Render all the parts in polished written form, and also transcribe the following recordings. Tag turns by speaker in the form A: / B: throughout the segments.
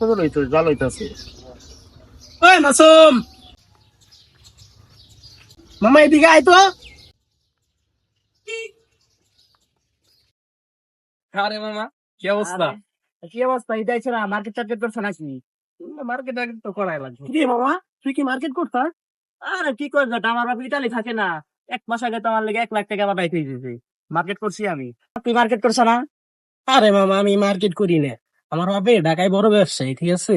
A: ভালো হইতাছে। ওই মাসুম, মামা এদিকে আয় তো।
B: আরে মামা, কি অবস্থা?
A: কি অবস্থা? এটাই ছিল মার্কেট টার্গেট করছো নাকি?
B: মার্কেট আগে তো করাই লাগবে।
A: কি মামা, তুই কি মার্কেট করছিস? আরে কি করছ? আমার বাপ ইটালি থাকে না, 1 মাস আগে তোমার লেগে 1 লাখ টাকা পাঠাইতে দিয়েছে। মার্কেট করছি আমি। তুই মার্কেট করছ না? আরে মামা, আমি মার্কেট করি না। আমার বাপে ঢাকায় বড় ব্যবসায়ী, ঠিক আছে?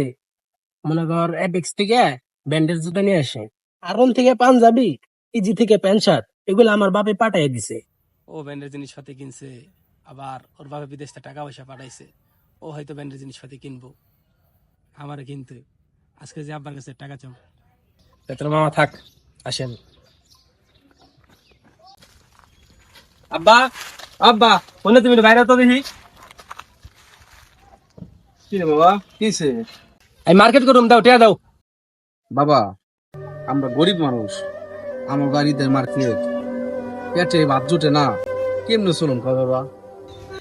A: মনে কর এপেক্স থেকে ব্যান্ডেজ জুতা নিয়ে আসে, আরন থেকে পাঞ্জাবি, ইজি থেকে প্যান্ট শার্ট, এগুলো আমার বাপে পাঠাই দিছে।
B: ও ব্যান্ডের জিনিসপাতি কিনছে, আবার ওর বাবা বিদেশ থেকে টাকা পয়সা পাঠাইছে। ও হয়তো ব্যান্ডের জিনিসপাতি কিনবো, আমারে কিনতে। আজকে যে আব্বার কাছে টাকা চাও। তোর মামা থাক, আসেন। আব্বা, আব্বা, বলে তুমি বাইরে তো দেখি।
C: কি রে বাবা, কিছে?
B: আমি মার্কেট করুম, দাও টিয়া দাও।
C: বাবা, আমরা গরিব মানুষ, আমার বাড়িতে মার্কেট, পেটে ভাত জুটে না, কেমনে চলুন কা বাবা?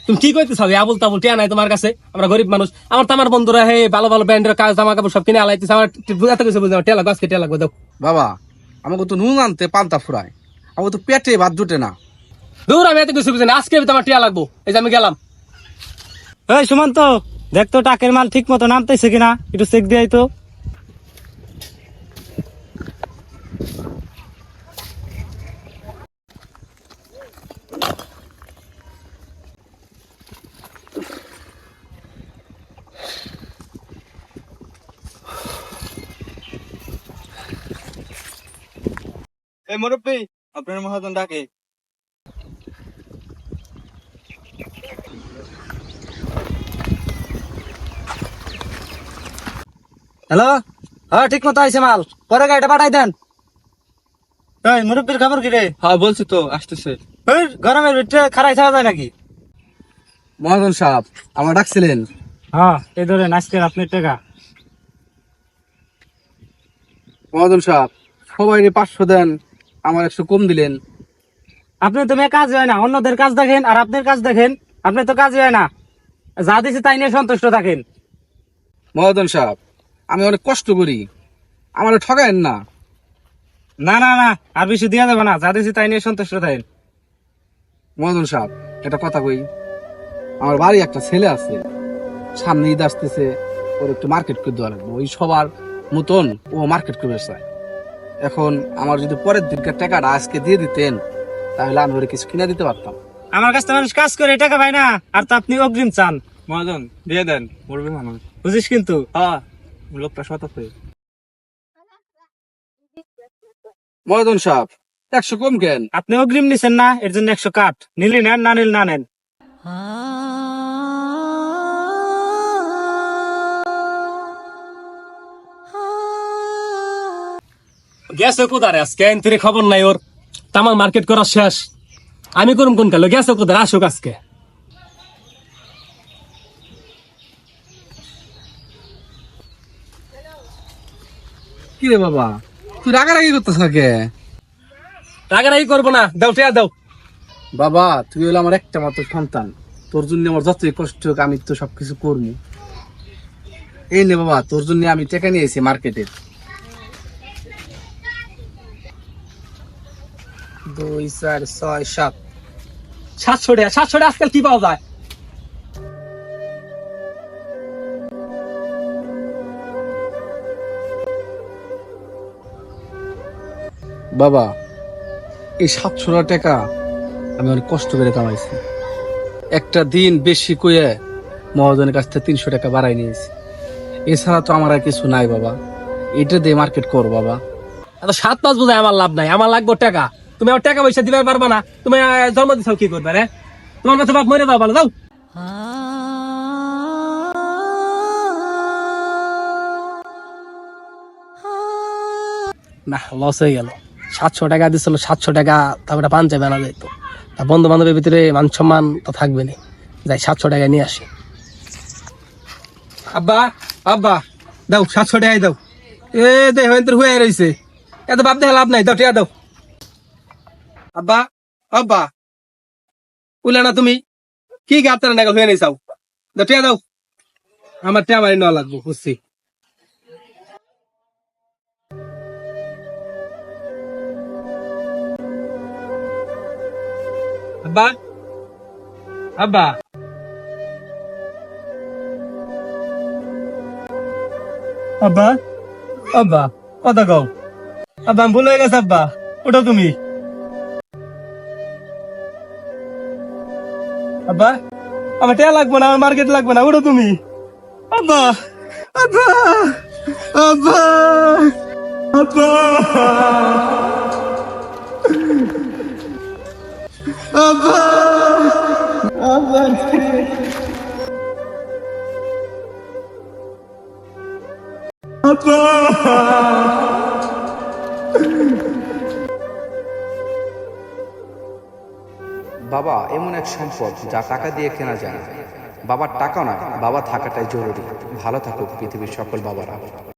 B: তুমি কি কইতেছ? আবুল তাবুল টিয়া নাই তোমার কাছে? আমরা গরিব মানুষ। আমার তো আমার বন্ধুরা হে ভালো ভালো ব্র্যান্ডের কাজ জামা কাপড় সব কিনে আলাইতেছে। আমার বুঝাতে গেছে, বুঝলাম টিয়া লাগবে, আজকে টিয়া লাগবে, দাও।
C: বাবা, আমাকে তো নুন আনতে পান্তা ফুরায়, আমাকে তো পেটে ভাত জুটে না।
B: দূর, আমি এত কিছু বুঝি না, আজকে তোমার টিয়া লাগবো। এই যে আমি গেলাম।
D: এই সুমন্ত, দেখতো টাকের মাল ঠিক মতো নামতেছে কিনা, একটু চেক দিয়ে তো।
C: এই মুরব্বী, আপনার মহাজন ডাকে।
D: হ্যালো, হ্যাঁ ঠিক মতো আইছে মাল, পরে গাড়িটা পাঠাই দেন। এই মুরব্বীর খবর কি রে?
C: হ্যাঁ বলছি তো, আসতেছে।
D: এই গরমের ভিতরে খারাই থাকা যায় নাকি?
C: মহাজন সাহেব, আমার ডাকছিলেন?
D: হ্যাঁ, এই ধরেন আজকের আপনার টাকা।
C: মহাজন সাহেব, সবাই 500 দেন, আমার 100 কম দিলেন।
D: আপনি তুমি কাজ হয় না, অন্যদের কাজ দেখেন আর আপনার কাজ দেখেন। আপনি তো কাজ হয় না, যা দিছি তাই নিয়ে সন্তুষ্ট থাকেন।
C: মহাজন সাহেব, আমি অনেক কষ্ট করি, আমার ঠগায়েন না।
D: না না না, আর বেশি দেওয়া যাবে না, যা দিছি তাই নিয়ে সন্তুষ্ট থাকেন।
C: মহাজন সাহেব, একটা কথা কই, আমার বাড়ি একটা ছেলে আছে, সামনে ঈদ আসতেছে, ওর একটু মার্কেট করে দেওয়া লাগবে। ওই সবার মতন ও মার্কেট করবে চায়। এখন আমার যদি পরের দিনকার টাকাটা আজকে দিয়ে দিতেন, তাহলে আমি ওরে কিছু কিনে দিতে পারতাম।
D: আমার কাছে মানুষ কাজ করে টাকা পায় না, আর তো আপনি অগ্রিম চান।
C: মহাজন দিয়ে দেন, করবে মানুষ।
D: বুঝিস কিন্তু।
C: হ্যাঁ, লোকটা সত আছে। মহাজন সাহেব, 100 কম কেন?
D: আপনি অগ্রিম নিছেন না, এর জন্য 100 কাট। নিলি নেন, না নিল না নেন।
B: গেছে কোথারে আজকে? তোর খবর নাই ওর? তামার মার্কেট করা শেষ, আমি করুম কোন কালো? গেছে কোথায়? আসুক আজকে।
C: কি রে বাবা, তুই রাগারাগি করতেছ নাকি?
B: রাগারাগি করবো না, দাও টিয়া দাও।
C: বাবা, তুই হলো আমার একটা মাত্র সন্তান, তোর জন্য আমার যতই কষ্ট হোক আমি তো সবকিছু করবো। এই নে বাবা, তোর জন্য আমি টাকা নিয়ে এসেছি মার্কেটে।
B: 2 4 6 7 700 টাকা। 700 টাকা আজকাল কি পাওয়া যায়?
C: বাবা, এই 700 টাকা আমি অনেক কষ্ট করে কামাইছি। একটা দিন বেশি কয়ে মহাজনের কাছ থেকে 300 টাকা বাড়াই নিয়েছি। এছাড়া তো আমার আর কিছু নাই বাবা, এটা দিয়ে মার্কেট কর বাবা।
B: এত 7 5 বোঝায় আমার লাভ নাই, আমার লাগবে টাকা। তুমি আমার টাকা পয়সা দিতে পারবা না? তুমি জন্ম দিচ্ছ কি করবে রে? তোমার কাছে বাপ মরে দাও, ভালো দাও। না, লস হয়ে গেল। 700 টাকা দিছিল, 700 টাকা তারপরে পাঞ্জাবি আনা যাইতো। তা বন্ধু বান্ধবের ভিতরে মান সম্মান তো থাকবে না। যাই 700 টাকা নিয়ে আসি। আব্বা, আব্বা, দাও 700 টাকাই দাও। এ দে হইন্তর হয়ে রইছে, এত বাপ দেখে লাভ নাই, দাও টিয়া দাও। আব্বা, আব্বা, উলে না তুমি কি গাতার নাগাল হয়ে নাই চাও, দাও টিয়া দাও। আমার টেমারি নেওয়া লাগবো, বুঝছি। আব্বা, আব্বা,
A: আব্বা আব্বা কথা কও। আব্বা আমি ভুল হয়ে গেছে আব্বা, ওটা তুমি। আব্বা আমার টেয়া লাগবে না, আমার মার্কেট লাগবে না, ওটা তুমি। আব্বা আব্বা আব্বা আব্বা আব্বা আব্বা
C: বাবা এমন এক সম্পদ যা টাকা দিয়ে কেনা যায় না। বাবার টাকা নয়, বাবা থাকাটাই জরুরি। ভালো থাকুক পৃথিবীর সকল বাবারা।